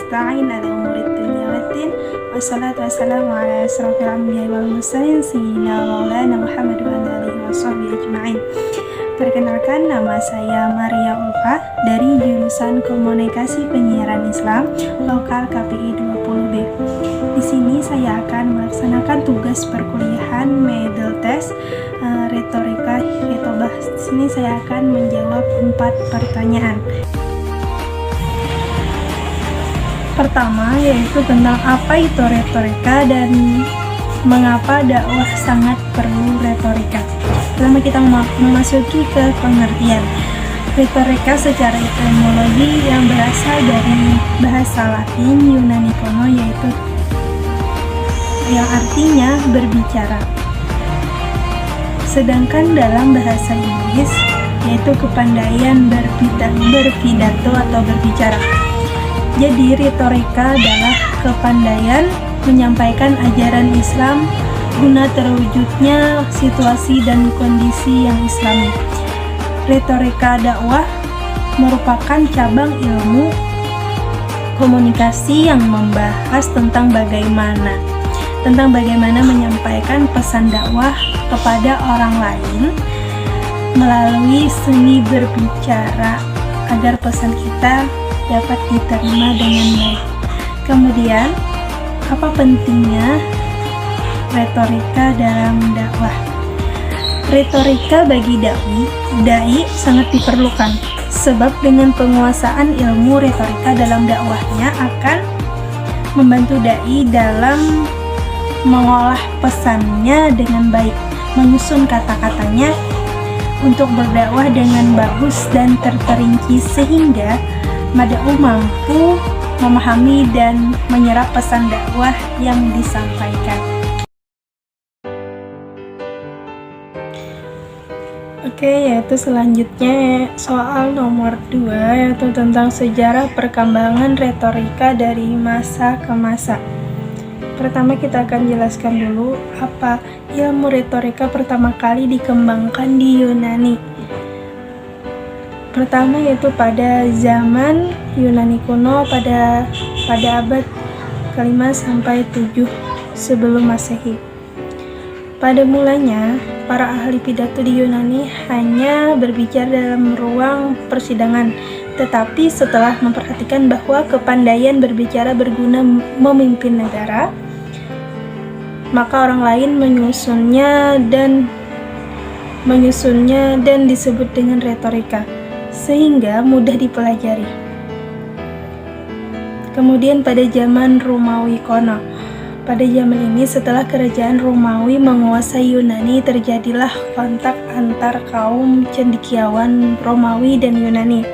nasta'in ala umuri dunya waddin. Wassalatu wassalamu ala asrofil anbiya'i wal mursalin sayyidina maulana Muhammad wa ala alihi washabbihi ajma'in. Perkenalkan, nama saya Maria Ulfa dari jurusan Komunikasi Penyiaran Islam Lokal KPI 20B. Di sini saya akan melaksanakan tugas perkuliahan Medal Test Retorika Khitobah. Di sini saya akan menjawab 4 pertanyaan. Pertama yaitu tentang apa itu retorika dan mengapa dakwah sangat perlu retorika. Pertama kita memasuki ke pengertian. Retorika secara etimologi yang berasal dari bahasa Latin Yunani kuno, yaitu yang artinya berbicara. Sedangkan dalam bahasa Inggris yaitu kepandaian berpidato atau berbicara. Jadi retorika adalah kepandaian menyampaikan ajaran Islam guna terwujudnya situasi dan kondisi yang islami. Retorika dakwah merupakan cabang ilmu komunikasi yang membahas tentang bagaimana menyampaikan pesan dakwah kepada orang lain melalui seni berbicara agar pesan kita dapat diterima dengan baik. Kemudian, apa pentingnya retorika dalam dakwah? Retorika bagi dai sangat diperlukan, sebab dengan penguasaan ilmu retorika dalam dakwahnya akan membantu dai dalam mengolah pesannya dengan baik, menyusun kata-katanya untuk berdakwah dengan bagus dan terperinci sehingga mad'u mampu memahami dan menyerap pesan dakwah yang disampaikan. Yaitu selanjutnya soal nomor 2, yaitu tentang sejarah perkembangan retorika dari masa ke masa. Pertama kita akan jelaskan dulu apa ilmu retorika pertama kali dikembangkan di Yunani. Pertama yaitu pada zaman Yunani kuno pada abad ke-5 sampai 7 sebelum Masehi. Pada mulanya, para ahli pidato di Yunani hanya berbicara dalam ruang persidangan, tetapi setelah memperhatikan bahwa kepandaian berbicara berguna memimpin negara, maka orang lain menyusunnya dan disebut dengan retorika, sehingga mudah dipelajari. Kemudian pada zaman Romawi kuno. Pada zaman ini setelah kerajaan Romawi menguasai Yunani, terjadilah kontak antar kaum cendekiawan Romawi dan Yunani.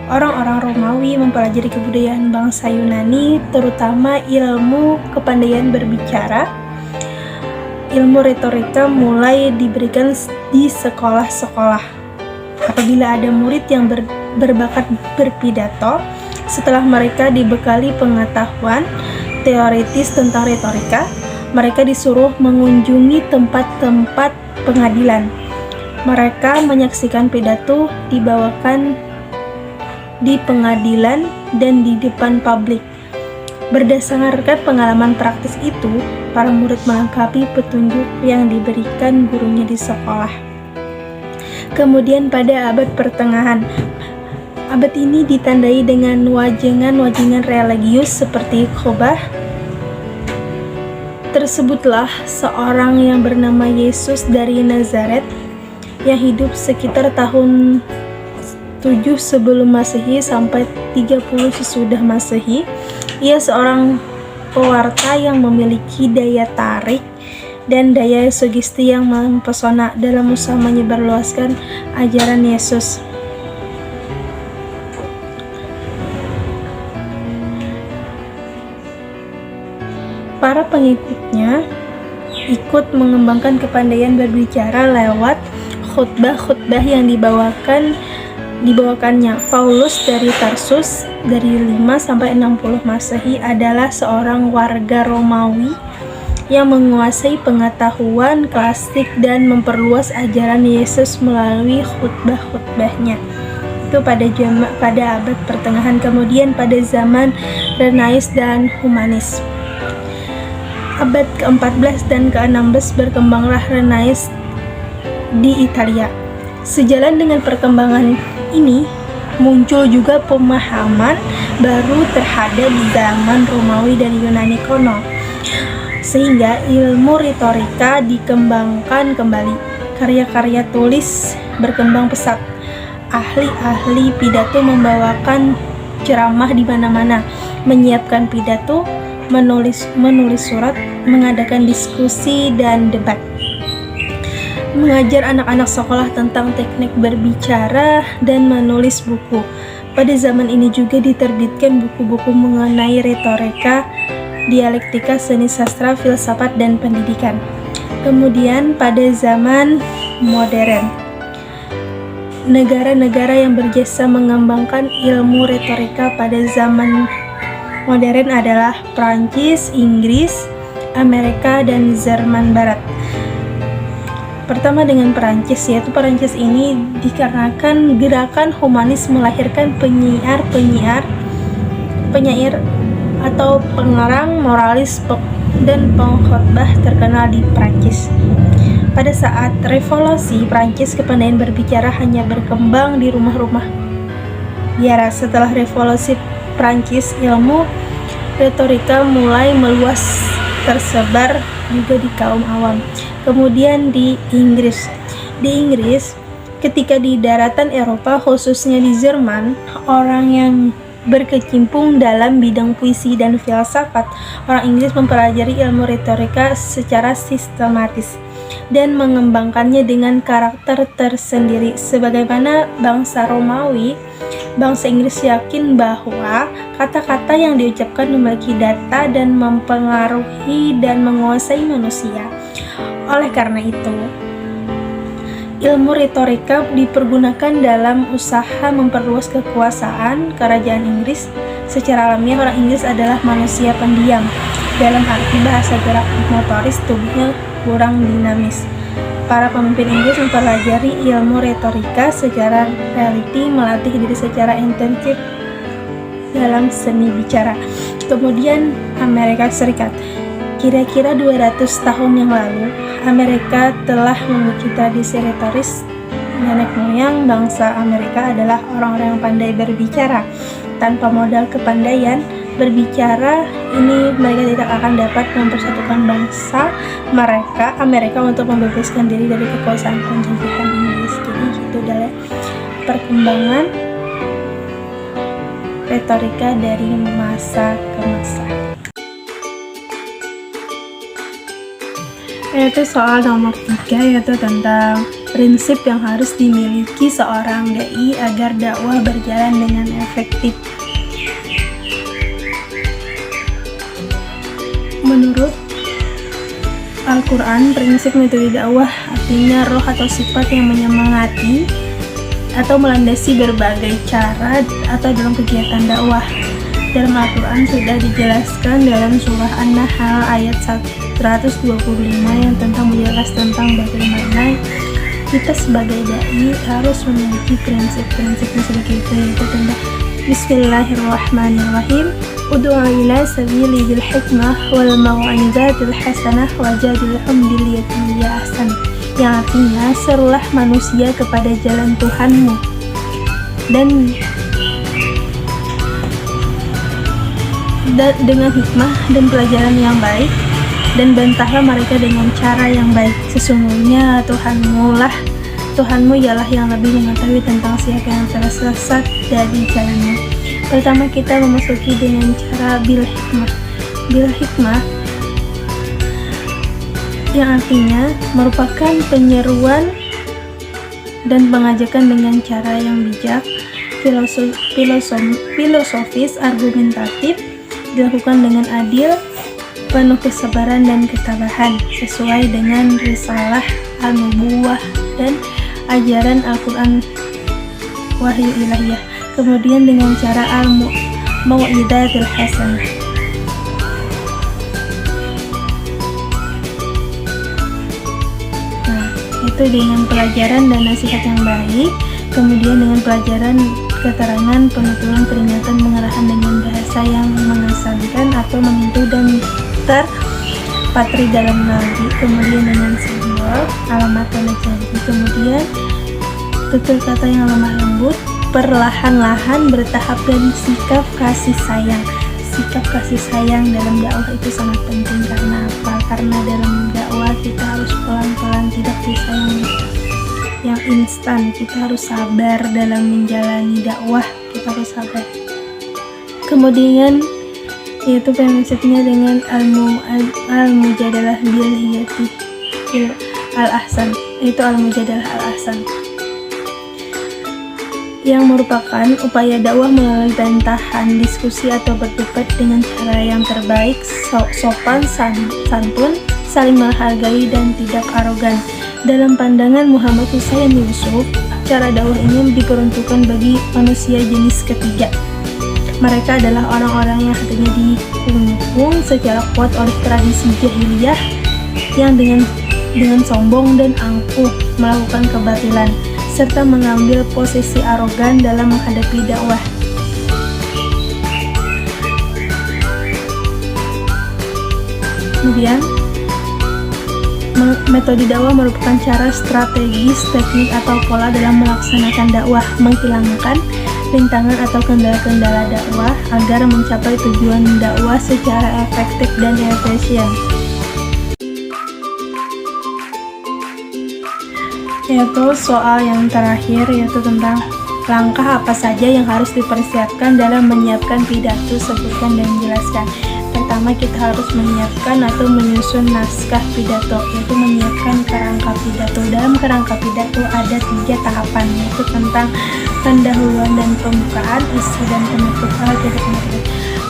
Orang-orang Romawi mempelajari kebudayaan bangsa Yunani, terutama ilmu kepandaian berbicara. Ilmu retorika mulai diberikan di sekolah-sekolah. Apabila ada murid yang berbakat berpidato, setelah mereka dibekali pengetahuan teoritis tentang retorika, mereka disuruh mengunjungi tempat-tempat pengadilan. Mereka menyaksikan pidato dibawakan di pengadilan dan di depan publik. Berdasarkan pengalaman praktis itu, para murid melengkapi petunjuk yang diberikan gurunya di sekolah. Kemudian pada abad pertengahan, abad ini ditandai dengan wajengan-wajengan religius seperti khotbah. Tersebutlah seorang yang bernama Yesus dari Nazaret yang hidup sekitar tahun 7 sebelum Masehi sampai 30 sesudah Masehi. Ia seorang pewarta yang memiliki daya tarik dan daya sugesti yang mempesona dalam usaha menyebarluaskan ajaran Yesus. Para pengikutnya ikut mengembangkan kepandaian berbicara lewat khutbah-khutbah yang dibawakannya. Paulus dari Tarsus dari 5 sampai 60 Masehi adalah seorang warga Romawi yang menguasai pengetahuan klasik dan memperluas ajaran Yesus melalui khutbah-khutbahnya. itu pada abad pertengahan, kemudian pada zaman Renais dan Humanis. Abad ke-14 dan ke-16 berkembanglah Renais di Italia. Sejalan dengan perkembangan ini, muncul juga pemahaman baru terhadap zaman Romawi dan Yunani kuno, sehingga ilmu retorika dikembangkan kembali. Karya-karya tulis berkembang pesat. Ahli-ahli pidato membawakan ceramah di mana-mana, menyiapkan pidato, menulis surat, mengadakan diskusi dan debat, mengajar anak-anak sekolah tentang teknik berbicara, dan menulis buku. Pada zaman ini juga diterbitkan buku-buku mengenai retorika, dialektika, seni sastra, filsafat, dan pendidikan. Kemudian pada zaman modern, negara-negara yang berjasa mengembangkan ilmu retorika pada zaman modern adalah Prancis, Inggris, Amerika, dan Jerman Barat. Pertama dengan Perancis, yaitu Perancis ini dikarenakan gerakan humanis melahirkan penyair atau pengarang moralis dan pengkhotbah terkenal di Perancis. Pada saat revolusi Perancis, kepandaian berbicara hanya berkembang di rumah-rumah biara. Setelah revolusi Prancis, ilmu retorika mulai meluas, tersebar juga di kaum awam. Kemudian di Inggris, ketika di daratan Eropa, khususnya di Jerman, orang yang berkecimpung dalam bidang puisi dan filsafat, orang Inggris mempelajari ilmu retorika secara sistematis dan mengembangkannya dengan karakter tersendiri. Sebagaimana bangsa Romawi, bangsa Inggris yakin bahwa kata-kata yang diucapkan memiliki data dan mempengaruhi dan menguasai manusia. Oleh karena itu, ilmu retorika dipergunakan dalam usaha memperluas kekuasaan kerajaan Inggris. Secara alamiah, orang Inggris adalah manusia pendiam, dalam arti bahasa gerak motoris tubuhnya kurang dinamis. Para pemimpin Inggris mempelajari ilmu retorika secara teliti, melatih diri secara intensif dalam seni bicara. Kemudian Amerika Serikat. Kira-kira 200 tahun yang lalu, Amerika telah memiliki tradisi retoris. Nenek moyang bangsa Amerika adalah orang-orang yang pandai berbicara. Tanpa modal kepandaian berbicara ini, mereka tidak akan dapat mempersatukan bangsa Amerika untuk membebaskan diri dari kekuasaan penjajahan Inggris. Jadi itu adalah perkembangan retorika dari masa ke masa. Yaitu soal nomor 3, yaitu tentang prinsip yang harus dimiliki seorang dai agar dakwah berjalan dengan efektif. Menurut Al-Quran, prinsip metode dakwah artinya roh atau sifat yang menyemangati atau melandasi berbagai cara atau dalam kegiatan dakwah. Dalam Al-Quran sudah dijelaskan dalam surah An-Nahl ayat 125 yang menjelaskan tentang bagaimana kita sebagai dai harus memiliki prinsip-prinsipnya sebagai itu, yaitu tentang Bismillahirrahmanirrahim. Ud'u ila sabili bil hikmah wal mau'izatil hasanah wajadilhum billati hiya ahsan. Yang artinya, serulah manusia kepada jalan Tuhanmu dan dengan hikmah dan pelajaran yang baik, dan bantahlah mereka dengan cara yang baik. Sesungguhnya Tuhanmu ialah yang lebih mengetahui tentang siapa yang tersesat dari jalannya. Pertama, kita memasuki dengan cara bil hikmah yang artinya merupakan penyeruan dan pengajakan dengan cara yang bijak, filosofis, argumentatif, dilakukan dengan adil, penuh kesabaran dan ketabahan, sesuai dengan risalah an-nubuwah dan ajaran Al-Quran wahyu ilahiyah. Kemudian dengan cara al-mau'izatil hasanah. Nah, itu dengan pelajaran dan nasihat yang baik. Kemudian dengan pelajaran, keterangan, penuturan, peringatan, pengarahan dengan bahasa yang mengesankan atau menyentuh dan terpatri dalam nadi. Kemudian dengan simbol, alamat, tanda jadi. Kemudian tutur kata yang lemah lembut, perlahan-lahan, bertahap, dan sikap kasih sayang. Sikap kasih sayang dalam dakwah itu sangat penting. Karena apa? Karena dalam dakwah kita harus pelan-pelan, tidak bisa yang instan. Kita harus sabar dalam menjalani dakwah, kita harus sabar. Kemudian yaitu prinsipnya dengan al-mujadalah bil hiyati al-ahsan, itu al-mujadalah al-ahsan, yang merupakan upaya dakwah melalui bantahan, diskusi, atau berdebat dengan cara yang terbaik, sopan, santun, saling menghargai, dan tidak arogan. Dalam pandangan Muhammad Husain Yusuf, cara dakwah ini diperuntukkan bagi manusia jenis ketiga. Mereka adalah orang-orang yang hatinya dikungkung secara kuat oleh tradisi jahiliyah yang dengan sombong dan angkuh melakukan kebatilan, serta mengambil posisi arogan dalam menghadapi dakwah. Kemudian, metode dakwah merupakan cara strategis, teknik, atau pola dalam melaksanakan dakwah, menghilangkan rintangan atau kendala-kendala dakwah agar mencapai tujuan dakwah secara efektif dan efisien. Yaitu soal yang terakhir, yaitu tentang langkah apa saja yang harus dipersiapkan dalam menyiapkan pidato, sebutkan dan jelaskan. Pertama, kita harus menyiapkan atau menyusun naskah pidato, yaitu menyiapkan kerangka pidato. Dalam kerangka pidato ada 3 tahapan, yaitu tentang pendahuluan dan pembukaan, isi dan penutup.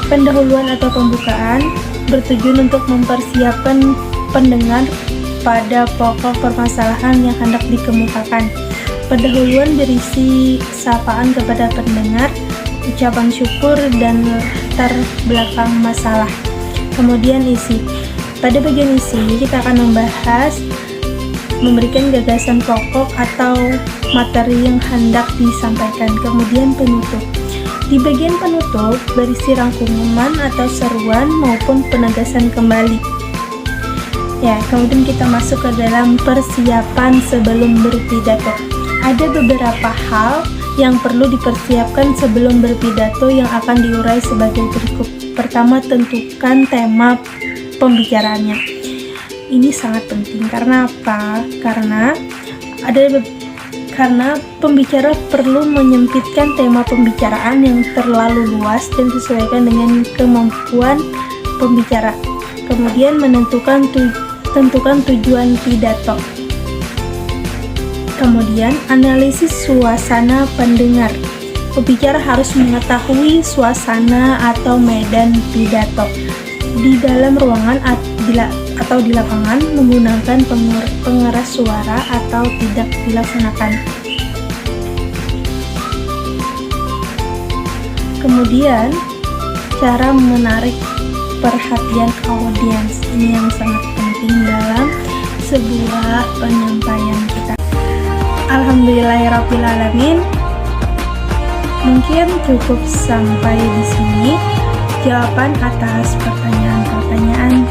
Pendahuluan atau pembukaan bertujuan untuk mempersiapkan pendengar pada pokok permasalahan yang hendak dikemukakan. Pendahuluan berisi sapaan kepada pendengar, ucapan syukur, dan latar belakang masalah. Kemudian isi. Pada bagian isi, kita akan memberikan gagasan pokok atau materi yang hendak disampaikan. Kemudian penutup. Di bagian penutup berisi rangkuman atau seruan maupun penegasan kembali. Ya, kemudian kita masuk ke dalam persiapan sebelum berpidato. Ada beberapa hal yang perlu dipersiapkan sebelum berpidato yang akan diurai sebagai berikut. Pertama, tentukan tema pembicaraannya. Ini sangat penting. Karena apa? Karena pembicara perlu menyempitkan tema pembicaraan yang terlalu luas dan disesuaikan dengan kemampuan pembicara. Kemudian tentukan tujuan pidato. Kemudian analisis suasana pendengar. Pembicara harus mengetahui suasana atau medan pidato di dalam ruangan atau di lapangan, menggunakan pengeras suara atau tidak dilaksanakan. Kemudian cara menarik perhatian audiens, ini yang sangat penting dalam sebuah penyampaian kita. Alhamdulillahirrabbilalamin. Mungkin cukup sampai di sini jawaban atas pertanyaan-pertanyaan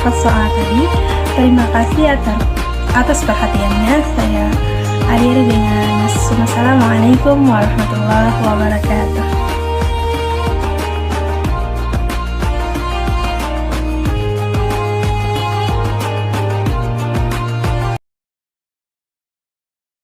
4 soal tadi. Terima kasih atas perhatiannya. Saya akhiri dengan Assalamualaikum warahmatullahi wabarakatuh.